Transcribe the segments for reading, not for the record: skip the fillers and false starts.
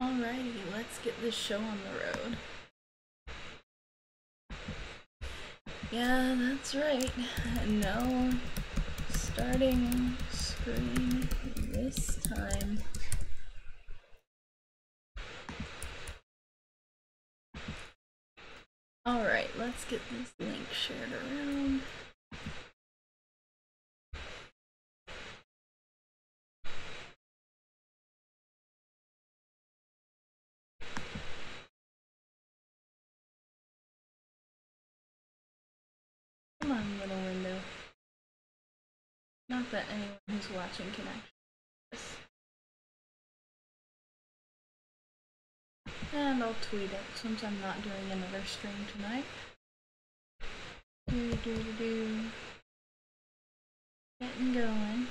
Alrighty, let's get this show on the road. Yeah, that's right. No starting screen this time. Alright, let's get this link shared around. Come on, little window. Not that anyone who's watching can actually see this. And I'll tweet it since I'm not doing another stream tonight. Getting going.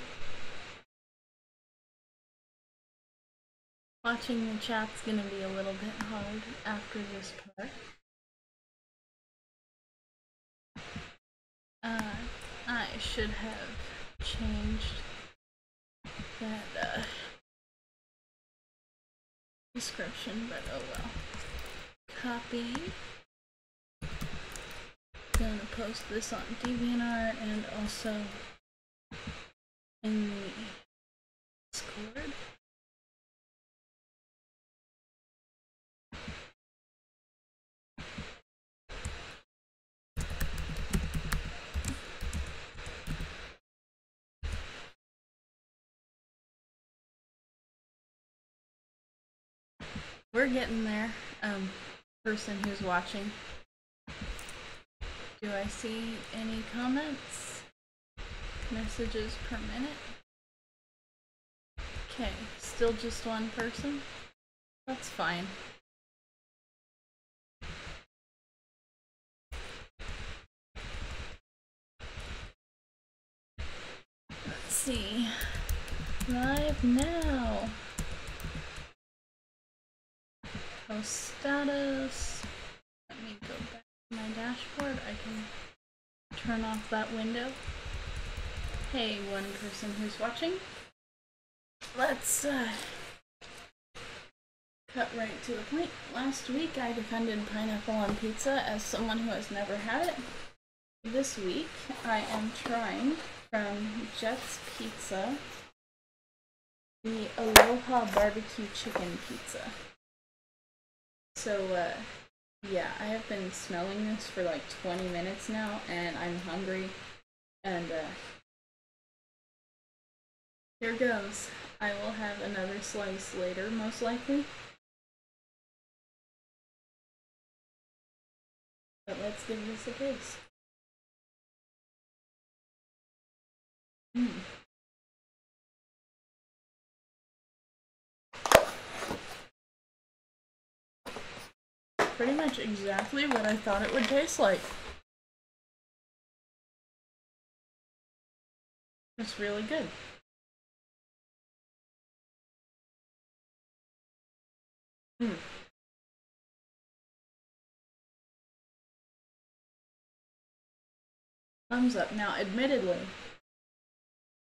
Watching the chat's gonna be a little bit hard after this part. I should have changed that description, but oh well. Copy. Gonna post this on DeviantArt and also in the Discord. We're getting there. Person who's watching. Do I see any comments? Messages per minute? Okay, still just one person? That's fine. Let's see. Live now. Post status. Let me go back to my dashboard. I can turn off that window. Hey, one person who's watching. Let's cut right to the point. Last week I defended pineapple on pizza as someone who has never had it. This week I am trying from Jet's Pizza the Aloha Barbecue Chicken Pizza. So yeah, I have been smelling this for like 20 minutes now and I'm hungry and here goes. I will have another slice later, most likely. But let's give this a taste. Pretty much exactly what I thought it would taste like. It's really good. Thumbs up. Now, admittedly,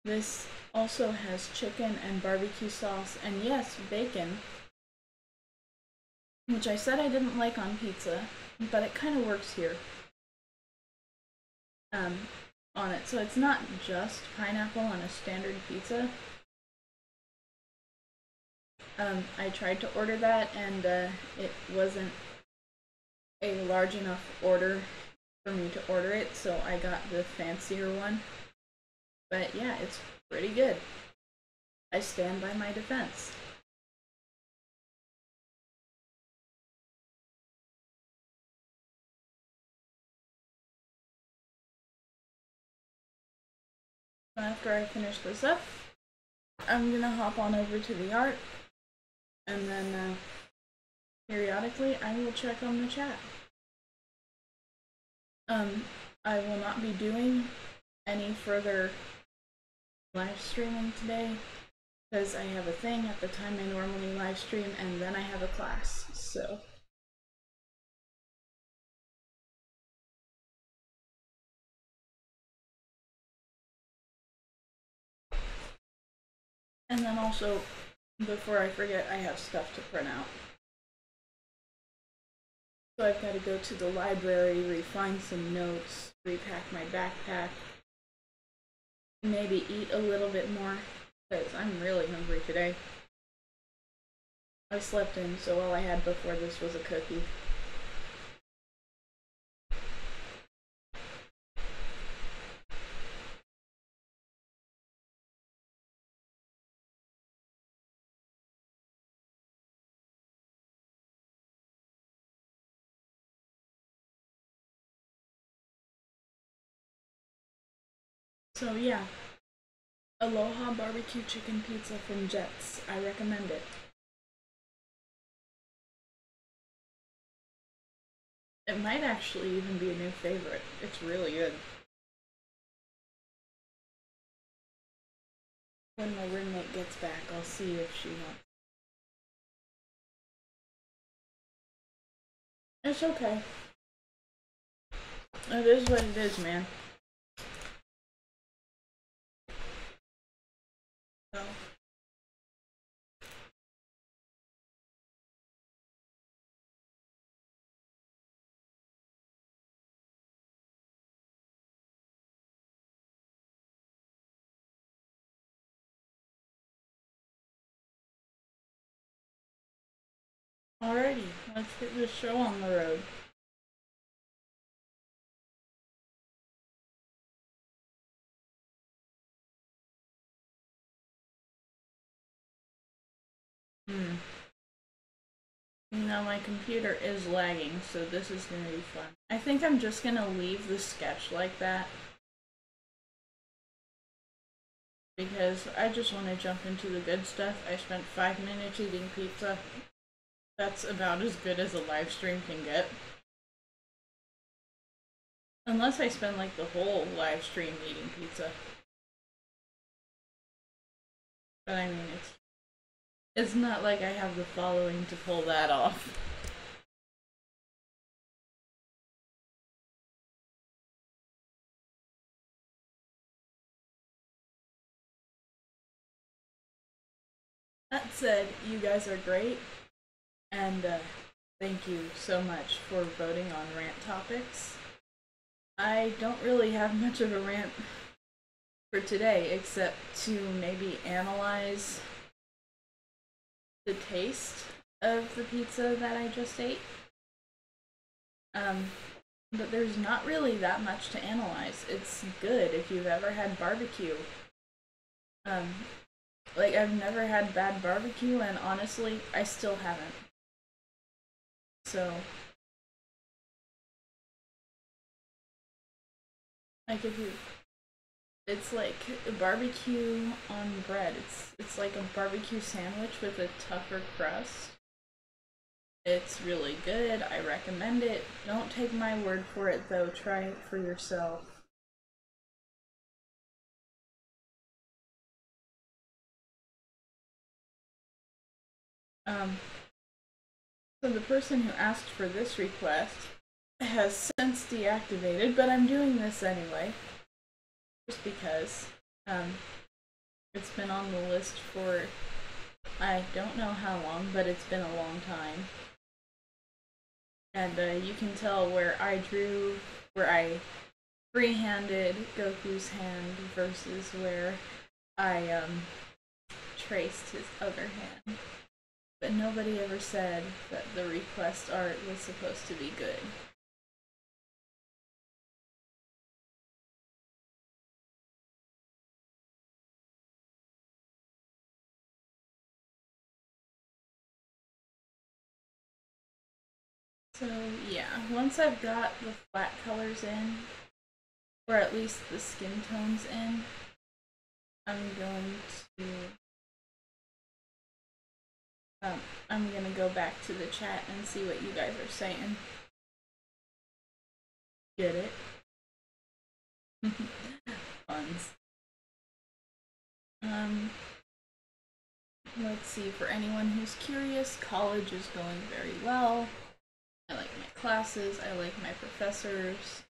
this also has chicken and barbecue sauce and yes, bacon, which I said I didn't like on pizza, but it kind of works here on it. So it's not just pineapple on a standard pizza. I tried to order that and it wasn't a large enough order for me to order it, so I got the fancier one. But yeah, it's pretty good. I stand by my defense. After I finish this up, I'm gonna hop on over to the art, and then periodically I will check on the chat. I will not be doing any further live streaming today because I have a thing at the time I normally live stream and then I have a class, so. And then also before I forget, I have stuff to print out. So I've got to go to the library, refine some notes, repack my backpack, maybe eat a little bit more, because I'm really hungry today. I slept in, so all I had before this was a cookie. So yeah, Aloha barbecue chicken pizza from Jets. I recommend it. It might actually even be a new favorite. It's really good. When my roommate gets back, I'll see if she wants. It's okay. It is what it is, man. So. Alrighty, let's get this show on the road. No, my computer is lagging, so this is gonna be fun. I think I'm just gonna leave the sketch like that, because I just want to jump into the good stuff. I spent 5 minutes eating pizza. That's about as good as a live stream can get. Unless I spend like the whole live stream eating pizza. But I mean, it's not like I have the following to pull that off. That said, you guys are great, and thank you so much for voting on rant topics. I don't really have much of a rant for today, except to maybe analyze the taste of the pizza that I just ate. But there's not really that much to analyze. It's good if you've ever had barbecue. Like, I've never had bad barbecue, and honestly, I still haven't. So, like, if you, it's like a barbecue on bread. It's like a barbecue sandwich with a tougher crust. It's really good. I recommend it. Don't take my word for it, though. Try it for yourself. So the person who asked for this request has since deactivated, but I'm doing this anyway. Just because. It's been on the list for, I don't know how long, but it's been a long time. And you can tell where I freehanded Goku's hand versus where I traced his other hand. But nobody ever said that the request art was supposed to be good. So yeah, once I've got the flat colors in, or at least the skin tones in, I'm gonna go back to the chat and see what you guys are saying. Get it? Puns. Let's see, for anyone who's curious, college is going very well. I like my classes, I like my professors.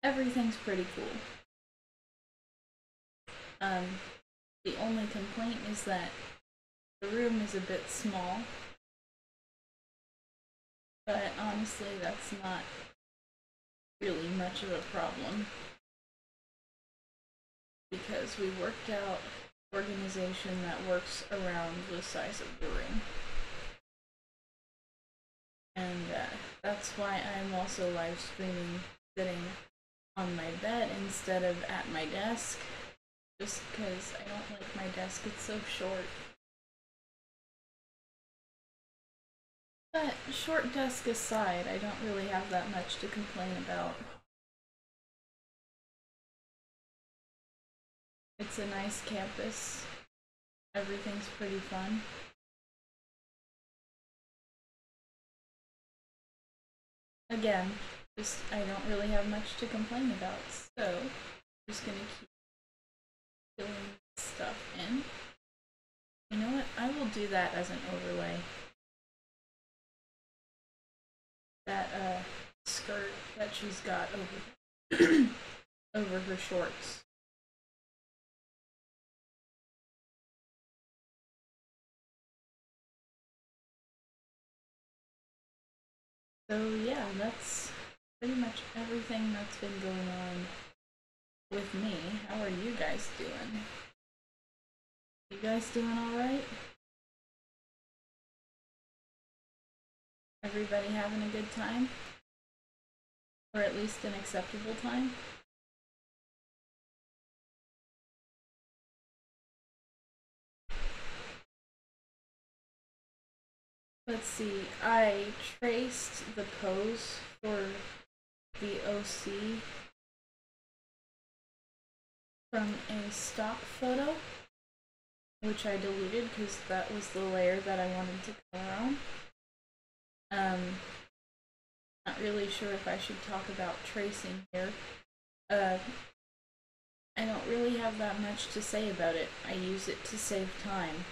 Everything's pretty cool. The only complaint is that The room is a bit small, but honestly, that's not really much of a problem because we worked out organization that works around the size of the room. And that's why I'm also live streaming sitting on my bed instead of at my desk, just because I don't like my desk, it's so short. But short desk aside, I don't really have that much to complain about. It's a nice campus. Everything's pretty fun. Again, just I don't really have much to complain about, so I'm just gonna keep filling stuff in. You know what? I will do that as an overlay. That skirt that she's got over over her shorts. So yeah, that's pretty much everything that's been going on with me. How are you guys doing? You guys doing alright? Everybody having a good time? Or at least an acceptable time? Let's see, I traced the pose for the OC from a stock photo, which I deleted because that was the layer that I wanted to color on. Not really sure if I should talk about tracing here. I don't really have that much to say about it. I use it to save time.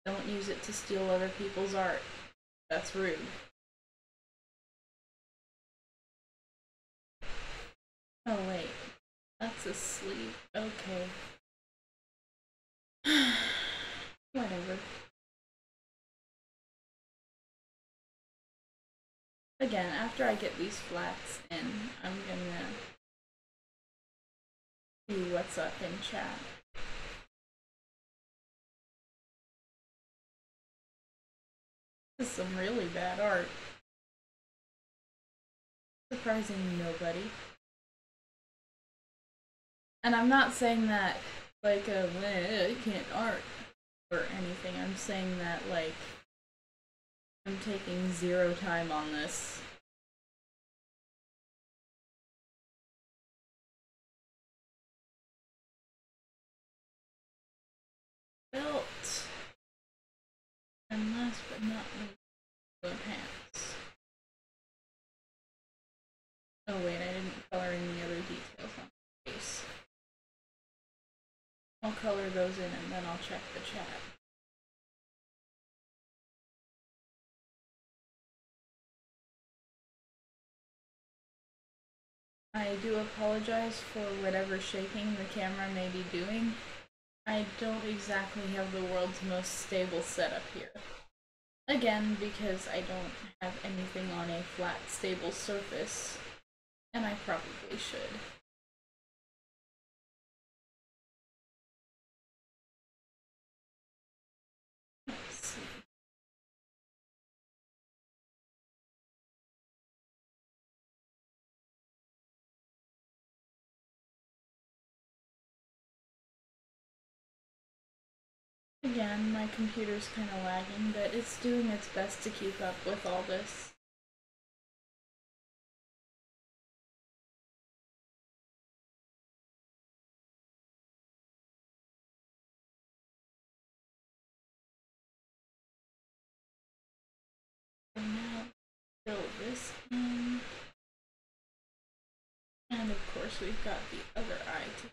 Don't use it to steal other people's art. That's rude. Oh wait, that's a sleeve. Okay. Whatever. Again, after I get these flats in, I'm gonna see what's up in chat. This is some really bad art. Surprising nobody. And I'm not saying that like you can't art or anything. I'm saying that like I'm taking zero time on this. Belt. And last but not least, the pants. Oh wait, I didn't color in the other details on the face. I'll color those in and then I'll check the chat. I do apologize for whatever shaking the camera may be doing. I don't exactly have the world's most stable setup here. Again, because I don't have anything on a flat, stable surface, and I probably should. Let's see. Again, my computer's kind of lagging, but it's doing its best to keep up with all this. So now, fill this in. And of course, we've got the other eye to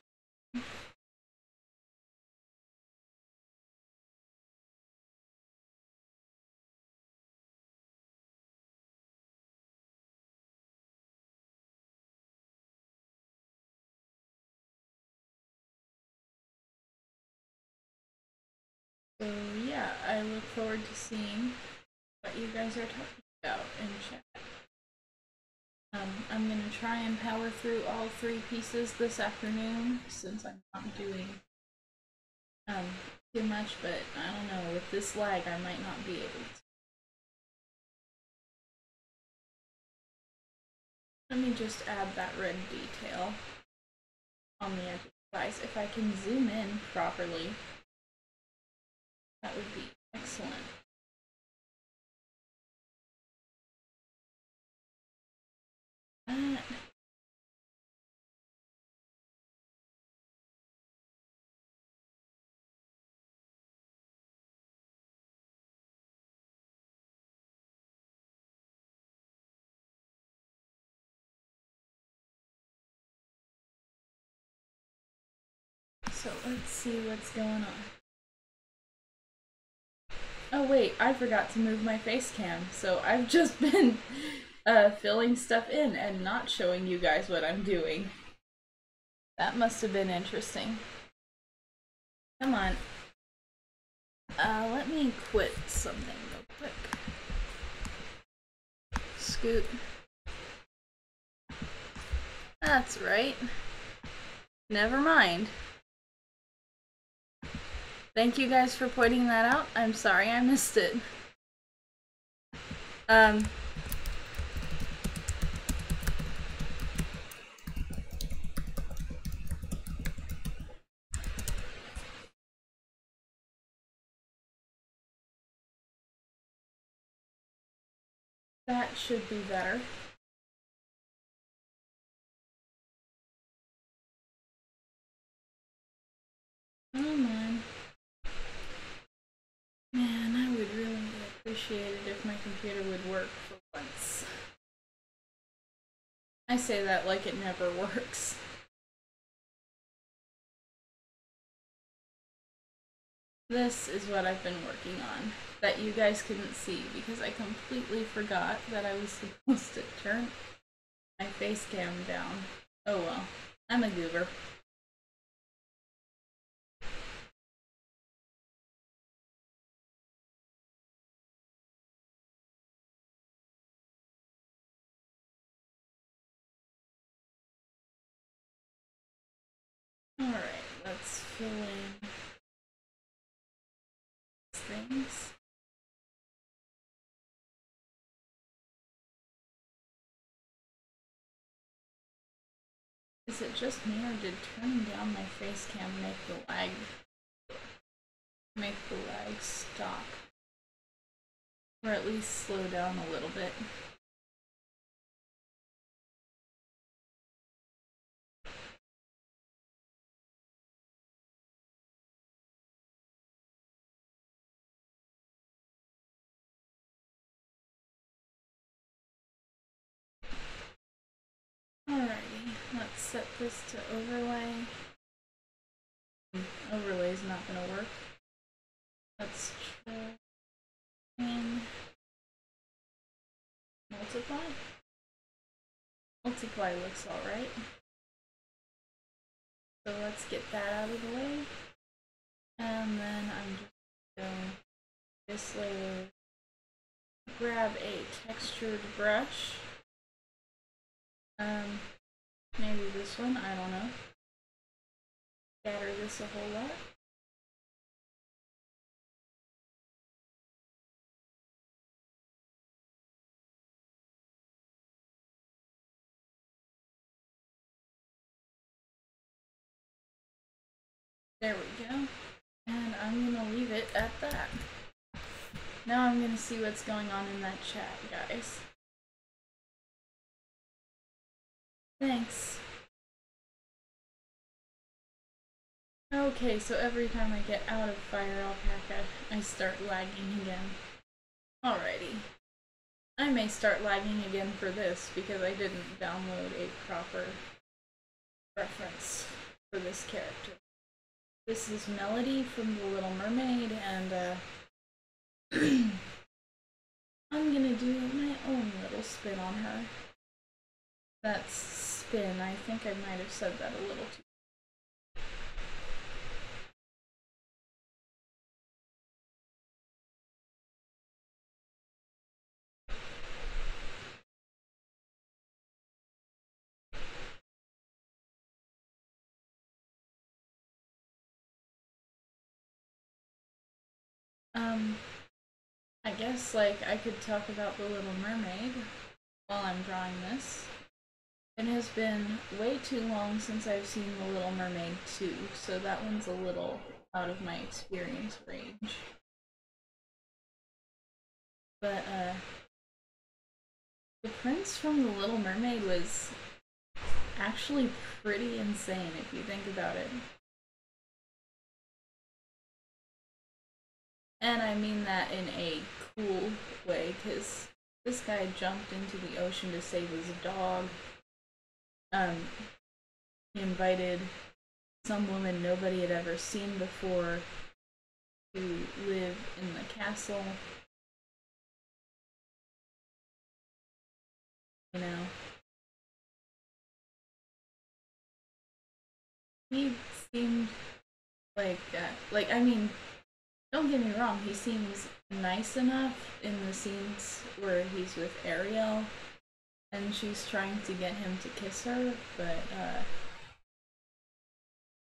So yeah, I look forward to seeing what you guys are talking about in chat. I'm gonna try and power through all 3 pieces this afternoon since I'm not doing too much, but I don't know, with this lag I might not be able to. Let me just add that red detail on the edge of the device. If I can zoom in properly, that would be excellent. So let's see what's going on. Oh wait, I forgot to move my face cam, so I've just been filling stuff in and not showing you guys what I'm doing. That must have been interesting. Come on. Let me quit something real quick. Scoot. That's right. Never mind. Thank you guys for pointing that out. I'm sorry I missed it. That should be better. Oh man. Man, I would really appreciate it if my computer would work for once. I say that like it never works. This is what I've been working on that you guys couldn't see because I completely forgot that I was supposed to turn my face cam down. Oh well, I'm a goober. Alright, let's fill in things. Is it just me, or did turning down my face cam make the lag stop? Or at least slow down a little bit. Alrighty, let's set this to overlay. Overlay's not gonna work. Let's try and multiply. Multiply looks alright. So let's get that out of the way. And then I'm just going this layer, grab a textured brush. Maybe this one, I don't know. Scatter this a whole lot. There we go. And I'm gonna leave it at that. Now I'm gonna see what's going on in that chat, guys. Thanks. Okay, so every time I get out of Fire Alpaca, I start lagging again. Alrighty. I may start lagging again for this because I didn't download a proper reference for this character. This is Melody from The Little Mermaid, and I'm gonna do my own little spin on her. That's spin. I think I might have said that a little too Um, I guess, like, I could talk about The Little Mermaid while I'm drawing this. It has been way too long since I've seen The Little Mermaid 2, so that one's a little out of my experience range. But, the prince from The Little Mermaid was actually pretty insane if you think about it. And I mean that in a cool way, because this guy jumped into the ocean to save his dog. He invited some woman nobody had ever seen before to live in the castle. You know, he seemed like, I mean, don't get me wrong, he seems nice enough in the scenes where he's with Ariel and she's trying to get him to kiss her, but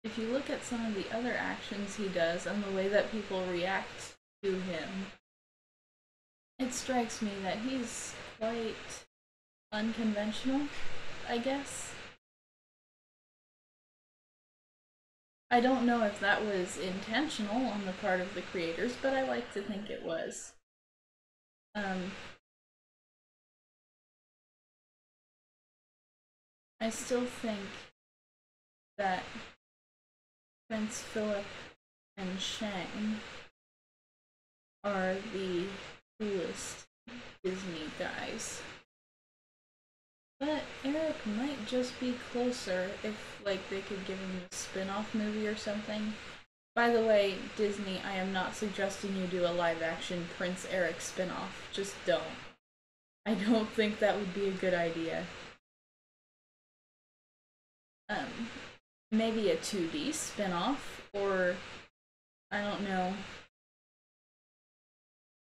if you look at some of the other actions he does and the way that people react to him, it strikes me that he's quite unconventional, I guess. I don't know if that was intentional on the part of the creators, but I like to think it was. I still think that Prince Philip and Shang are the coolest Disney guys. But Eric might just be closer if, like, they could give him a spin-off movie or something. By the way, Disney, I am not suggesting you do a live-action Prince Eric spin-off. Just don't. I don't think that would be a good idea. Maybe a 2D spin-off, or, I don't know,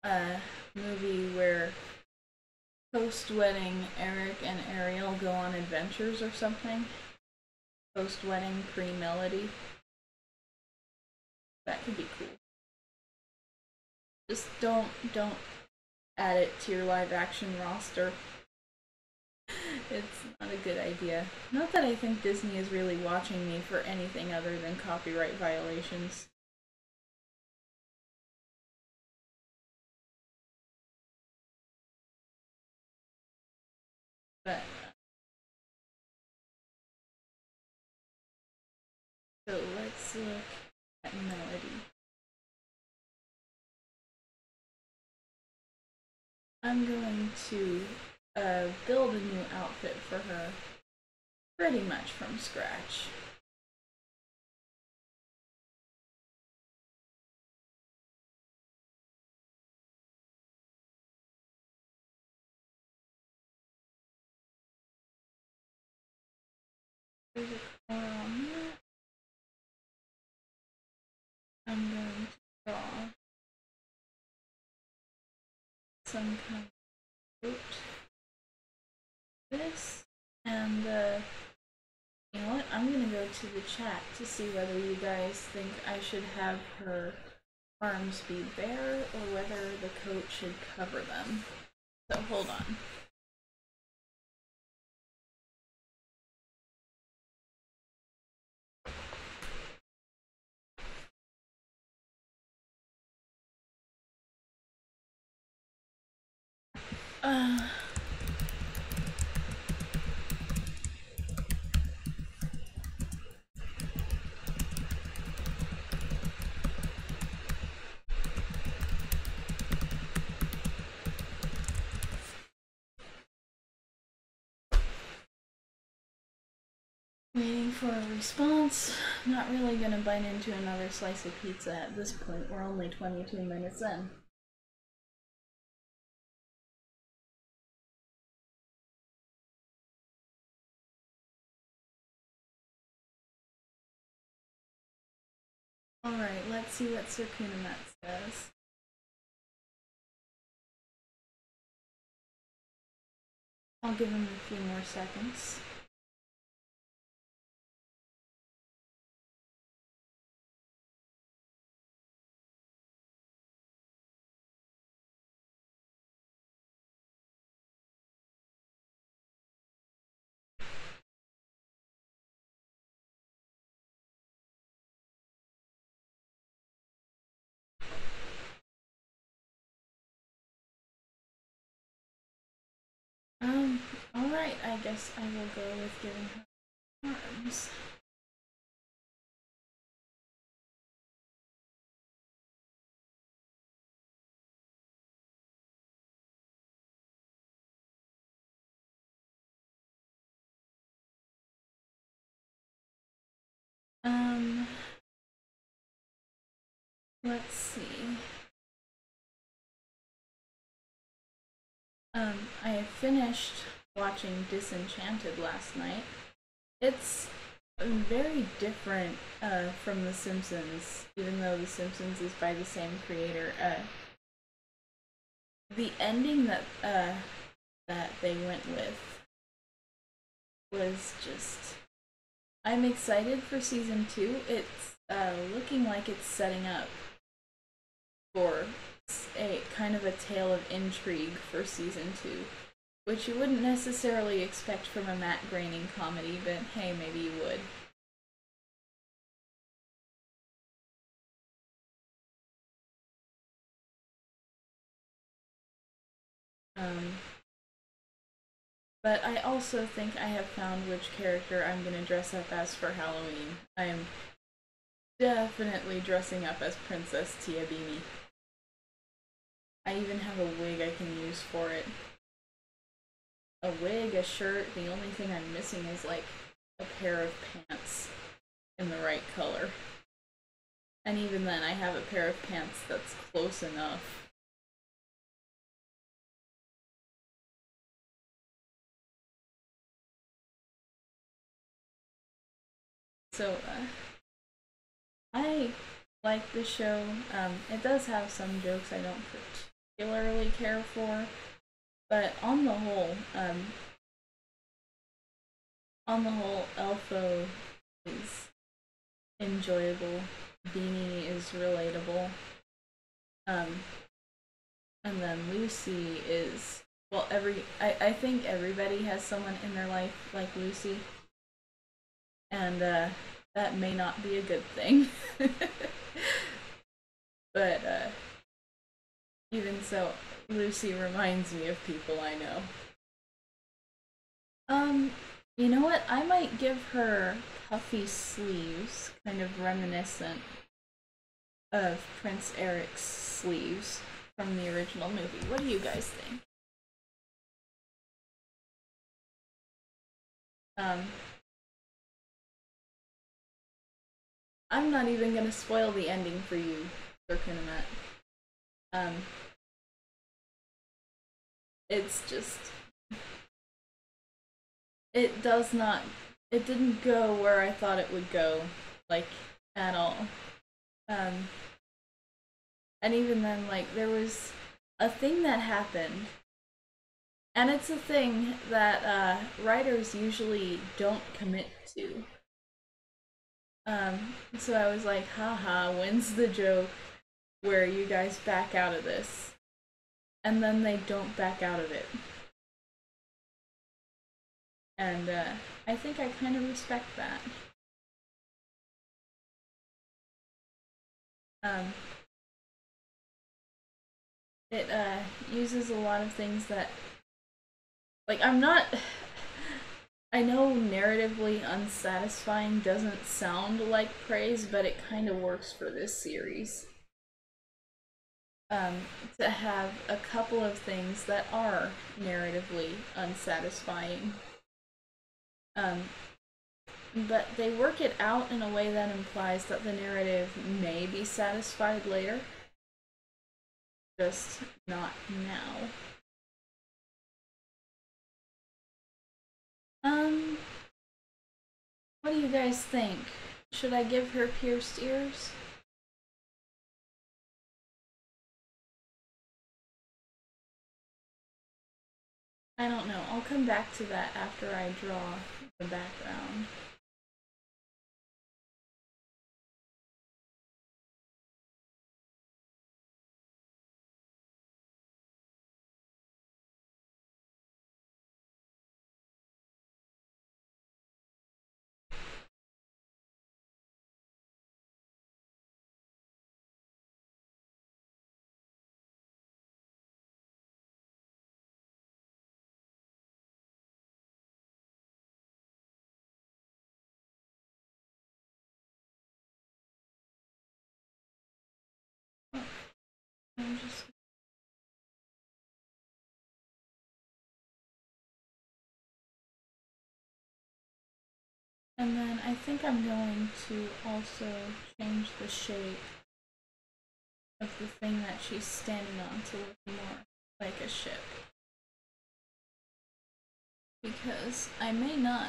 a movie where post-wedding Eric and Ariel go on adventures or something. Post-wedding pre-Melody. That could be cool. Just don't add it to your live action roster. It's not a good idea. Not that I think Disney is really watching me for anything other than copyright violations. But so let's look at Melody. I'm going to build a new outfit for her pretty much from scratch. There's a car on that. I'm going to draw some kind of coat. This, and you know what? I'm gonna go to the chat to see whether you guys think I should have her arms be bare or whether the coat should cover them. So hold on. Waiting for a response. Not really gonna bite into another slice of pizza at this point. We're only 22 minutes in. Alright, let's see what Circunamet says. I'll give him a few more seconds. Alright, I guess I will go with giving her arms. Let's see. I finished watching Disenchanted last night. It's very different from The Simpsons, even though The Simpsons is by the same creator. The ending that they went with was just... I'm excited for season 2. It's looking like it's setting up for a kind of a tale of intrigue for season 2, which you wouldn't necessarily expect from a Matt Groening comedy, but hey, maybe you would. But I also think I have found which character I'm gonna dress up as for Halloween. I'm definitely dressing up as Princess Tia Beanie. I even have a wig I can use for it. A wig, a shirt, the only thing I'm missing is like a pair of pants in the right color. And even then, I have a pair of pants that's close enough. So, I like the show. It does have some jokes I don't particularly care for, but on the whole, Elfo is enjoyable. Beanie is relatable. And then Lucy is, well, I think everybody has someone in their life like Lucy. And that may not be a good thing. But even so, Lucy reminds me of people I know. You know what? I might give her puffy sleeves, kind of reminiscent of Prince Eric's sleeves from the original movie. What do you guys think? I'm not even gonna spoil the ending for you, Sir Kunamet. It's just... It didn't go where I thought it would go, like, at all. And even then, like, there was a thing that happened, and it's a thing that writers usually don't commit to. So I was like, haha, when's the joke where you guys back out of this? And then they don't back out of it. And I think I kind of respect that. It uses a lot of things that, like, I'm not... I know narratively unsatisfying doesn't sound like praise, but it kind of works for this series. To have a couple of things that are narratively unsatisfying. But they work it out in a way that implies that the narrative may be satisfied later. Just not now. What do you guys think? Should I give her pierced ears? I don't know. I'll come back to that after I draw the background. just. And then I think I'm going to also change the shape of the thing that she's standing on to look more like a ship. Because I may not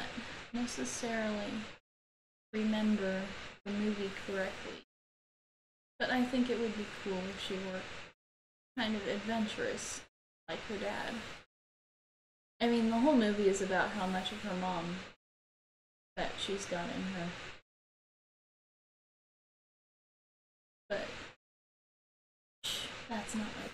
necessarily remember the movie correctly, but I think it would be cool if she were kind of adventurous like her dad. I mean, the whole movie is about how much of her mom that she's got in her. But that's not like.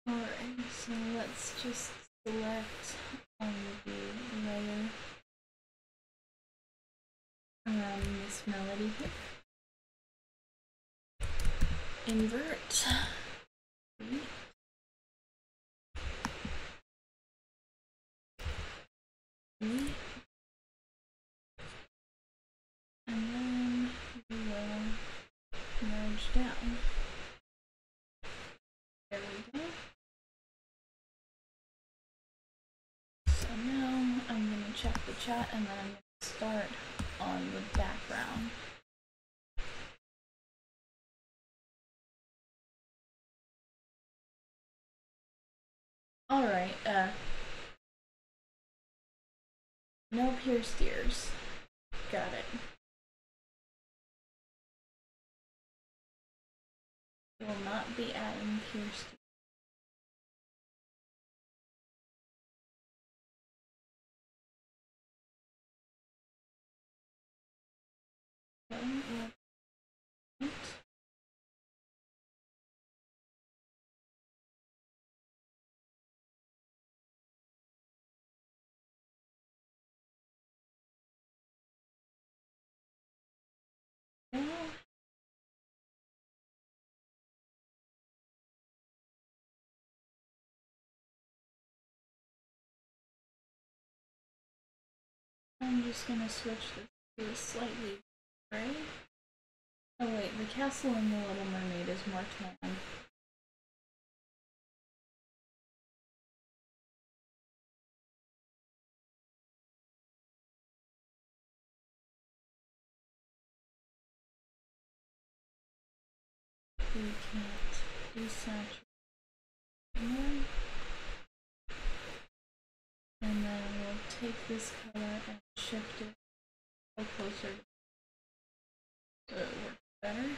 Alright, so let's just select the layer around this melody here. Invert. And then we will merge down. There we go. So now I'm going to check the chat and then I'm going to start on the background. Alright, no pierced ears. Got it. Will not be adding pierced ears. Okay, I'm just gonna switch this to a slightly gray. Oh wait, the castle in The Little Mermaid is more tan. We can't desaturate. And then we'll take this color and shift it a little closer so it works better.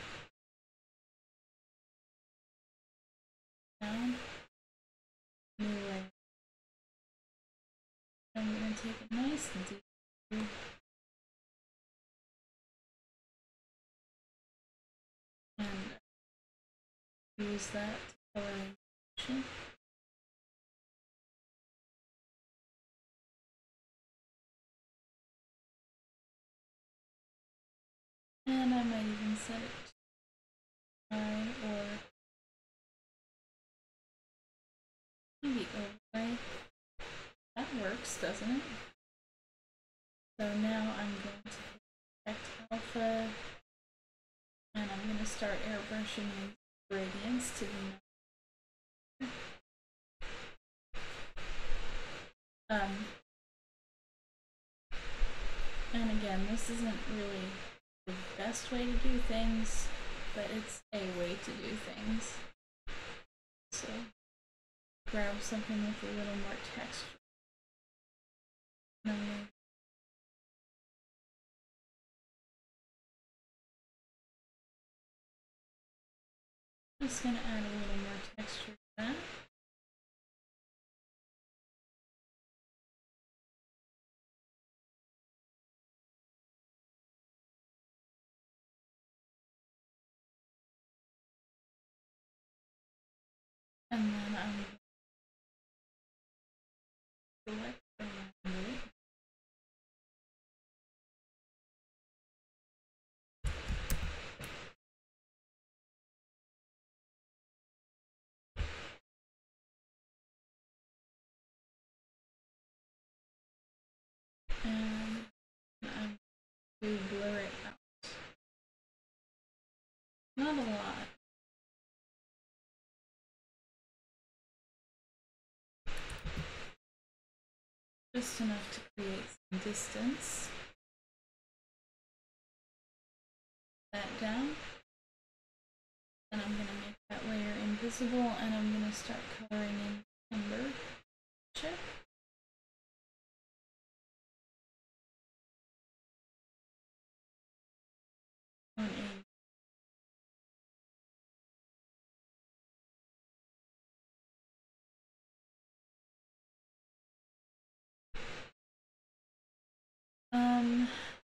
Down. New layer. I'm going to take it nice and deep. And use that to color in. And I might even set it to high or maybe overlay. That works, doesn't it? So now I'm going to select alpha and I'm going to start airbrushing in gradients to the and again, this isn't really the best way to do things, but it's a way to do things. So grab something with a little more texture. I'm just going to add a little more texture to that. And then I'm going to select around it. to blur it out. Not a lot. Just enough to create some distance. That down. And I'm going to make that layer invisible, and I'm going to start coloring in timber. Check.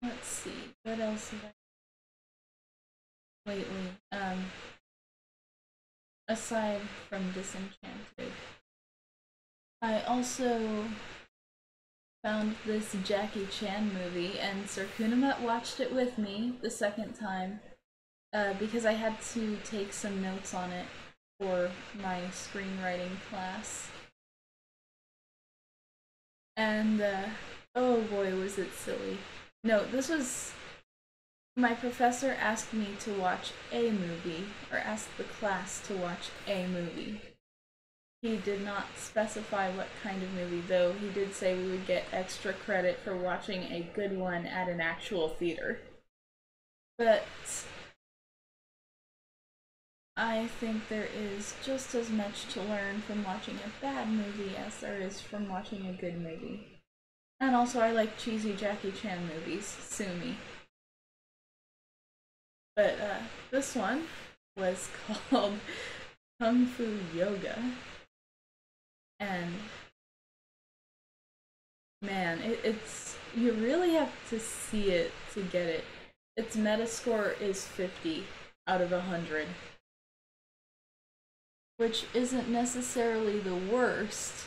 Let's see, what else have I lately? Aside from Disenchanted, I also found this Jackie Chan movie, and Sir Kunamet watched it with me the second time, because I had to take some notes on it for my screenwriting class. And, oh boy, was it silly. No, this was... My professor asked me to watch a movie, or asked the class to watch a movie. He did not specify what kind of movie, though he did say we would get extra credit for watching a good one at an actual theater. But I think there is just as much to learn from watching a bad movie as there is from watching a good movie. And also, I like cheesy Jackie Chan movies. Sue me. But this one was called Kung Fu Yoga. And man, it's you really have to see it to get it. Its Metascore is 50 out of 100. Which isn't necessarily the worst,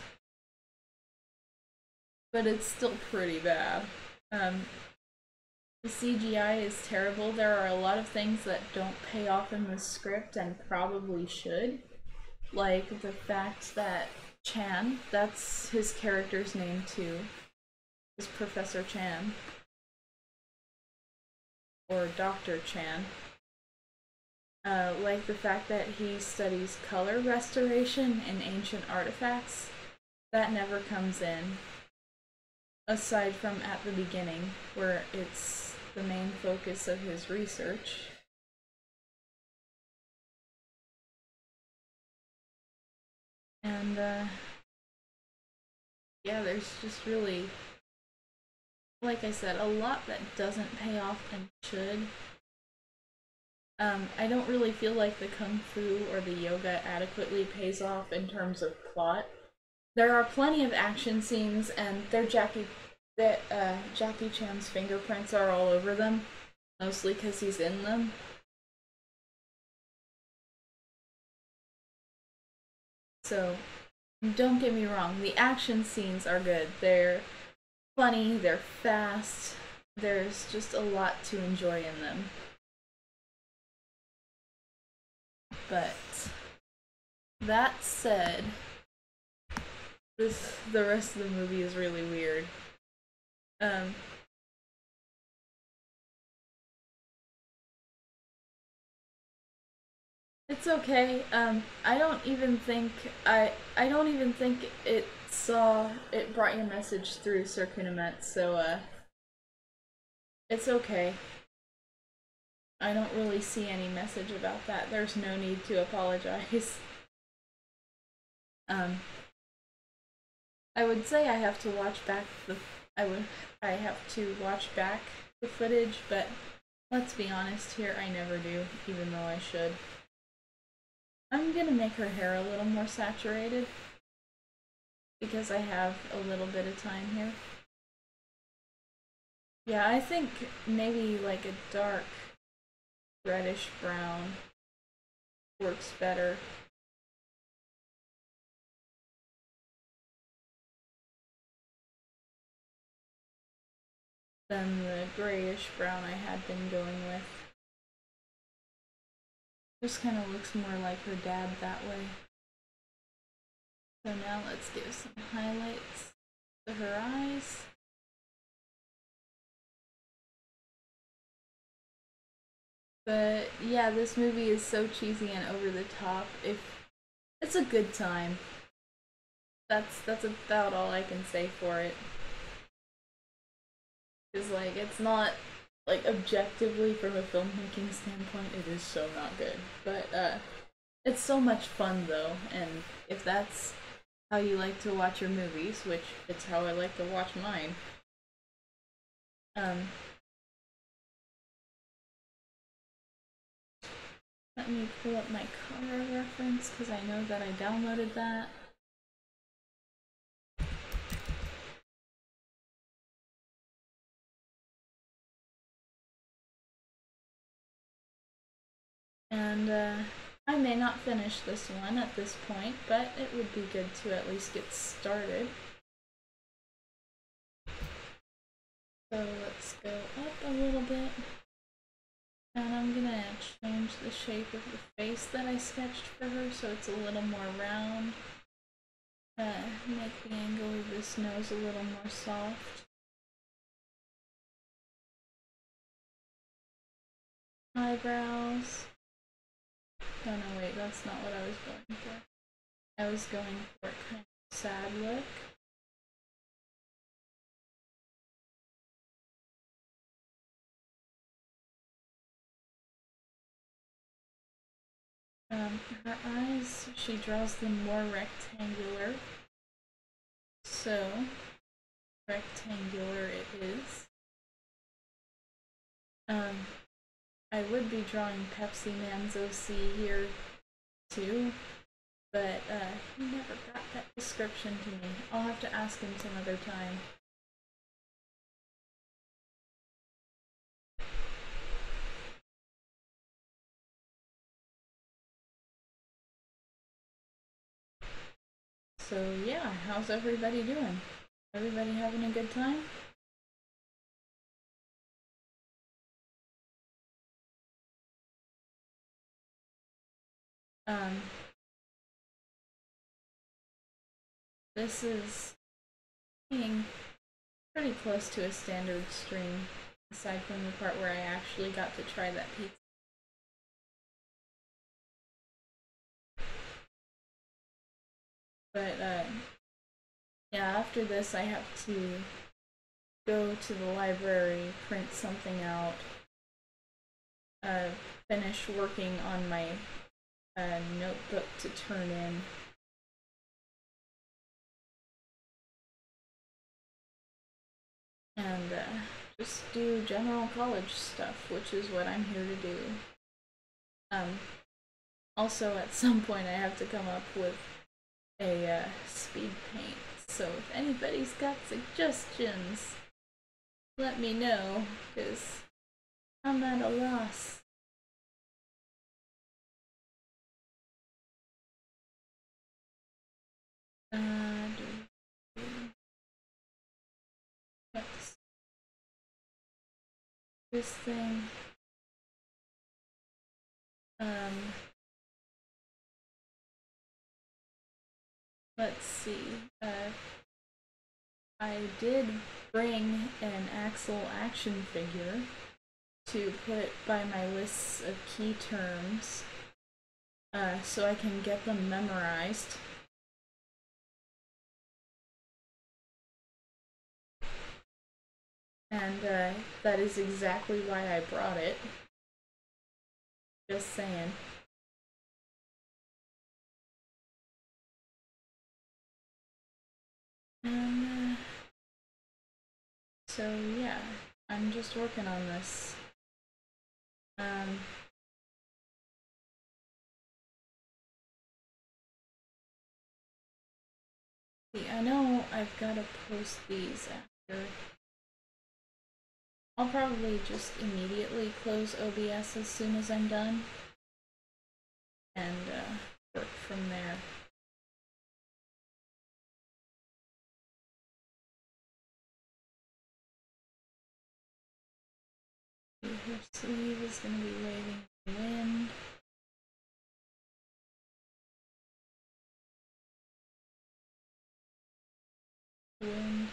but it's still pretty bad. The CGI is terrible. There are a lot of things that don't pay off in the script and probably should. Like the fact that Chan, that's his character's name too, is Professor Chan. Or Dr. Chan. Like the fact that he studies color restoration in ancient artifacts. That never comes in. Aside from at the beginning, where it's the main focus of his research. And, yeah, there's just really, like I said, a lot that doesn't pay off and should. I don't really feel like the Kung Fu or the yoga adequately pays off in terms of plot. There are plenty of action scenes, and Jackie Chan's fingerprints are all over them, mostly because he's in them. So, don't get me wrong, the action scenes are good. They're funny, they're fast, there's just a lot to enjoy in them. But that said, the rest of the movie is really weird. It's okay. I don't even think it brought your message through Sir Kunamet, so it's okay. I don't really see any message about that. There's no need to apologize. I would say I have to watch back the footage, but let's be honest here, I never do, even though I should. I'm gonna make her hair a little more saturated because I have a little bit of time here. Yeah, I think maybe like a dark reddish brown works better. Than the grayish brown I had been going with. Just kind of looks more like her dad that way. So now let's give some highlights to her eyes. But yeah, this movie is so cheesy and over the top. If it's a good time. That's about all I can say for it. Cause like it's not like objectively from a filmmaking standpoint, it is so not good. But it's so much fun though, and if that's how you like to watch your movies, which it's how I like to watch mine, um, let me pull up my Kara reference because I know that I downloaded that. And I may not finish this one at this point, but it would be good to at least get started. So let's go up a little bit. And I'm gonna change the shape of the face that I sketched for her so it's a little more round. Make the angle of this nose a little more soft. Eyebrows. Oh no, wait, that's not what I was going for. I was going for a kind of sad look. Her eyes, she draws them more rectangular. So, rectangular it is. I would be drawing Pepsi Man's OC here too, but he never got that description to me. I'll have to ask him some other time. So yeah, how's everybody doing? Everybody having a good time? Um, this is being pretty close to a standard stream, aside from the part where I actually got to try that pizza. But yeah, after this I have to go to the library, print something out, finish working on my notebook to turn in. And just do general college stuff, which is what I'm here to do. Also, at some point, I have to come up with a speed paint. So if anybody's got suggestions, let me know, because I'm at a loss. What's this thing? Let's see. I did bring an Axel action figure to put by my lists of key terms, so I can get them memorized. And that is exactly why I brought it. Just saying. And so yeah, I'm just working on this. See, I know I've got to post these after. I'll probably just immediately close OBS as soon as I'm done and work from there. Her sleeve is going to be waving in the wind. Wind.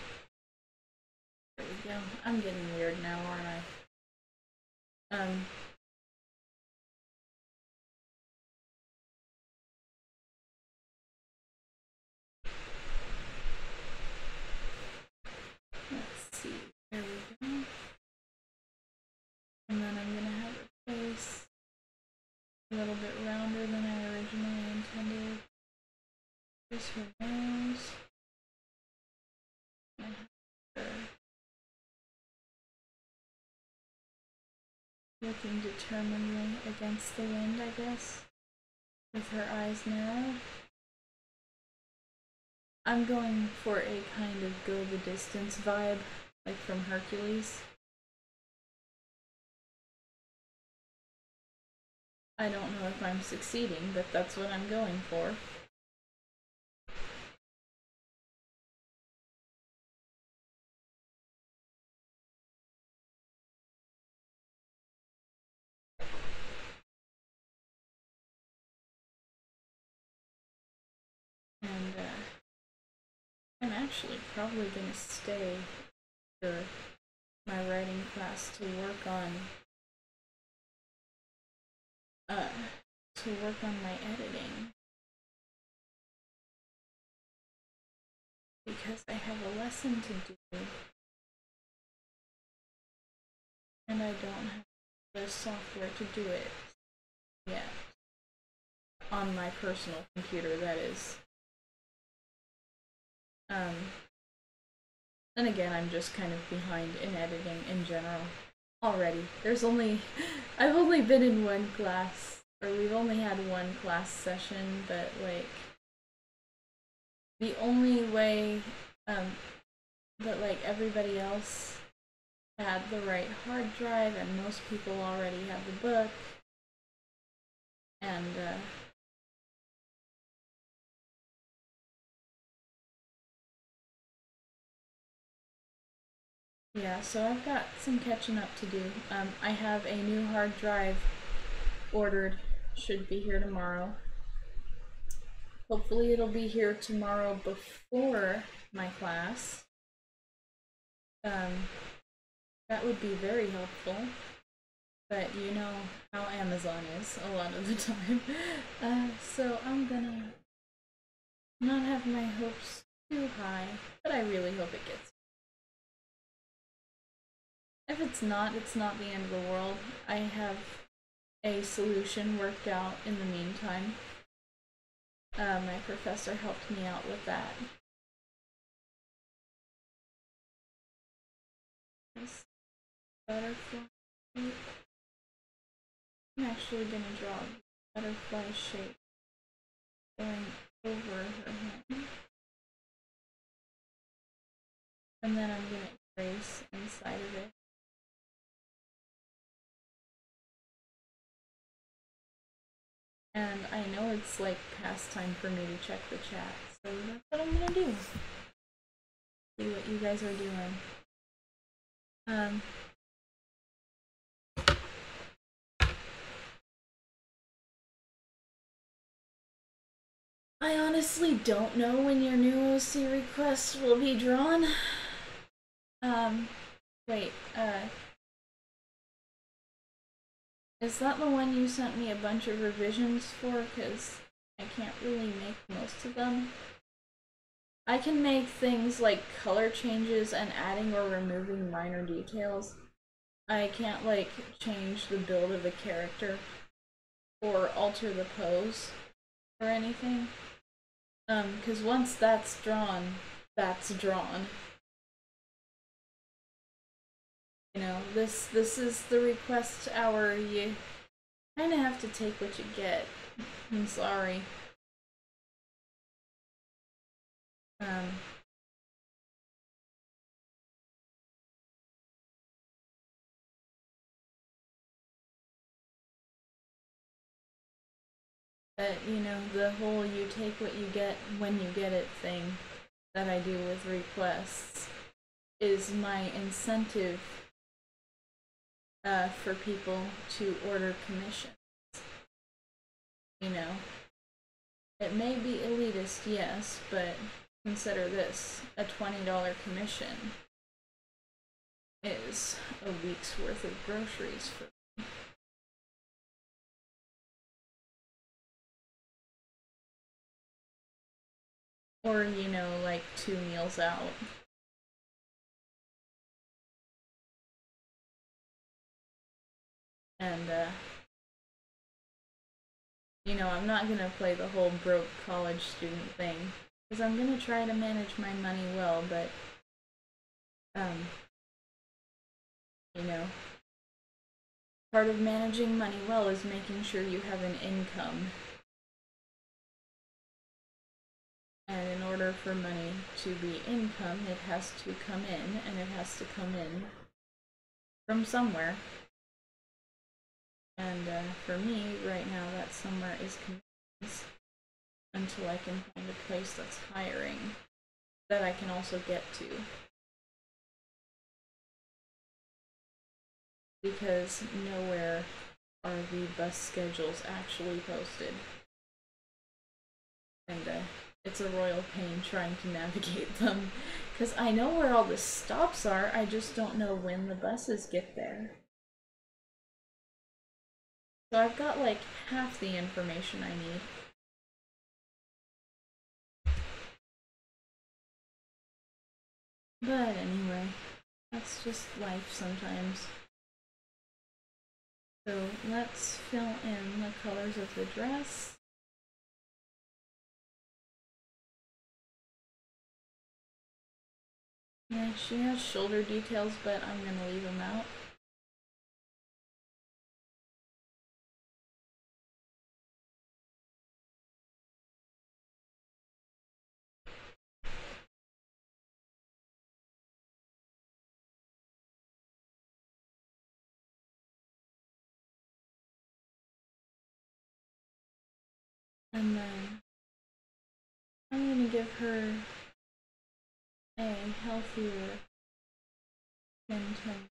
There we go. I'm getting weird now, aren't I? a little bit rounder than I originally intended. Here's her nose. I have her looking determinedly against the wind, I guess, with her eyes narrowed. I'm going for a kind of go the distance vibe, like from Hercules. I don't know if I'm succeeding, but that's what I'm going for. And I'm actually probably going to stay for my writing class to work on my editing, because I have a lesson to do and I don't have the software to do it yet. On my personal computer, that is. And again, I'm just kind of behind in editing in general already. I've only been in one class, or we've only had one class session, but like, the only way that like everybody else had the right hard drive and most people already had the book, and yeah, so I've got some catching up to do. I have a new hard drive ordered, should be here tomorrow. Hopefully it'll be here tomorrow before my class. That would be very helpful, but you know how Amazon is a lot of the time. So I'm gonna not have my hopes too high, but I really hope it gets. If it's not the end of the world. I have a solution worked out in the meantime. My professor helped me out with that. This butterfly. I'm actually gonna draw a butterfly shape going over her hand. And then I'm gonna erase inside of it. And I know it's like past time for me to check the chat, so that's what I'm gonna do. See what you guys are doing. I honestly don't know when your new OC request will be drawn. Wait, is that the one you sent me a bunch of revisions for? Because I can't really make most of them. I can make things like color changes and adding or removing minor details. I can't, like, change the build of a character or alter the pose or anything. Because once that's drawn, that's drawn. You know, this is the request hour. You kind of have to take what you get. I'm sorry. But, you know, the whole you take what you get when you get it thing that I do with requests is my incentive for people to order commissions. You know, it may be elitist, yes, but consider this, a $20 commission is a week's worth of groceries for me. Or, you know, like 2 meals out. And know, I'm not gonna play the whole broke college student thing, because I'm gonna try to manage my money well, but, you know, part of managing money well is making sure you have an income. And in order for money to be income, it has to come in, and it has to come in from somewhere. And for me, right now, that somewhere is commissions, until I can find a place that's hiring that I can also get to. Because nowhere are the bus schedules actually posted. And it's a royal pain trying to navigate them. Because I know where all the stops are, I just don't know when the buses get there. So I've got like half the information I need. But anyway, that's just life sometimes. So let's fill in the colors of the dress. Yeah, she has shoulder details, but I'm gonna leave them out. And then I'm gonna give her a healthier skin tone.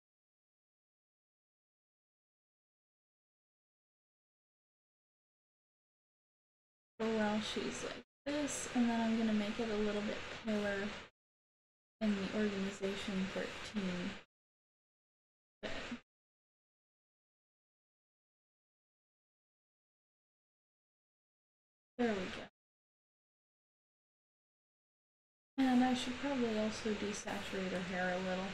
For while she's like this, and then I'm gonna make it a little bit paler in the Organization 13 bed. There we go. And I should probably also desaturate her hair a little.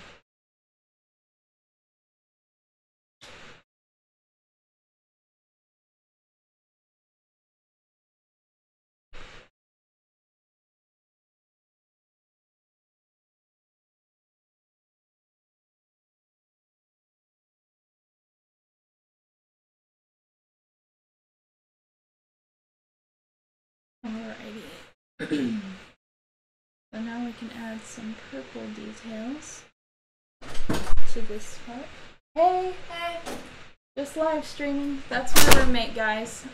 Alrighty. So now we can add some purple details to this part. Hey! Hey! Just live streaming. That's my roommate, guys.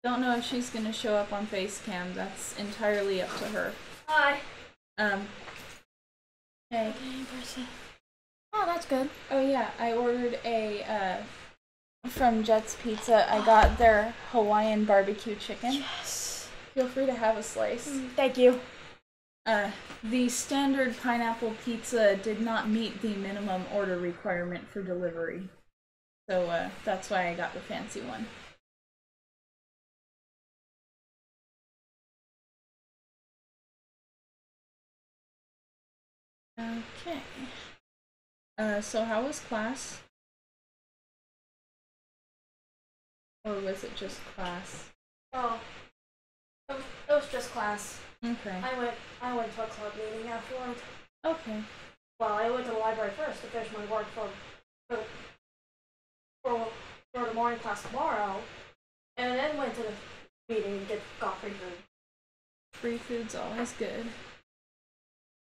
Don't know if she's gonna show up on Facecam. That's entirely up to her. Hi. Hey. Oh, that's good. Oh yeah, I ordered a, from Jet's Pizza. I got their Hawaiian barbecue chicken. Yes. Feel free to have a slice. Thank you. The standard pineapple pizza did not meet the minimum order requirement for delivery. So, that's why I got the fancy one. Okay. So how was class? Or was it just class? Oh, it was just class. Okay. I went to a club meeting afterward. Okay. Well, I went to the library first to finish my work for the morning class tomorrow, and then went to the meeting and got free food. Free food's always good.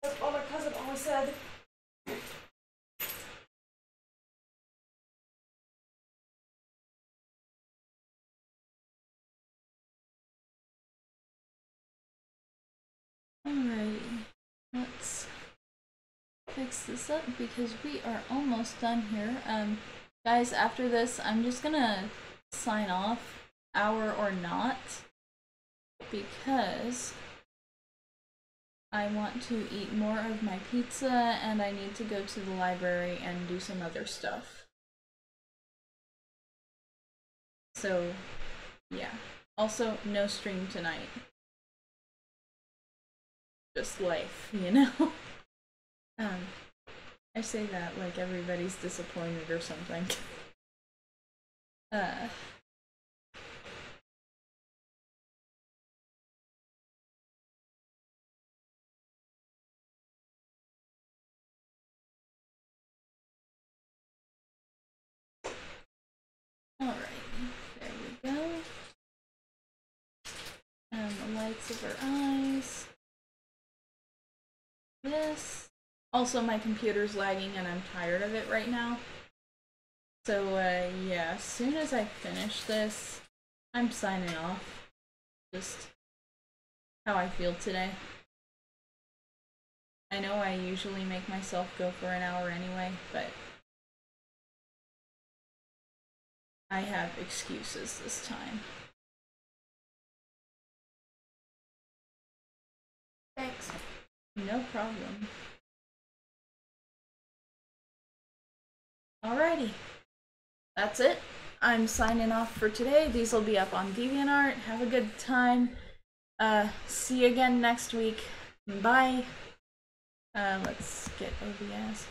That's what my cousin always said. Alrighty. Let's fix this up because we are almost done here. Guys, after this, I'm just gonna sign off, hour or not, because I want to eat more of my pizza and I need to go to the library and do some other stuff. So, yeah. Also, no stream tonight. Just life, you know? I say that like everybody's disappointed or something. whites of her eyes. This. Also, my computer's lagging and I'm tired of it right now. So, yeah, as soon as I finish this, I'm signing off. Just how I feel today. I know I usually make myself go for an hour anyway, but I have excuses this time. Thanks. No problem. Alrighty. That's it. I'm signing off for today. These will be up on DeviantArt. Have a good time. See you again next week. Bye. Let's get OBS.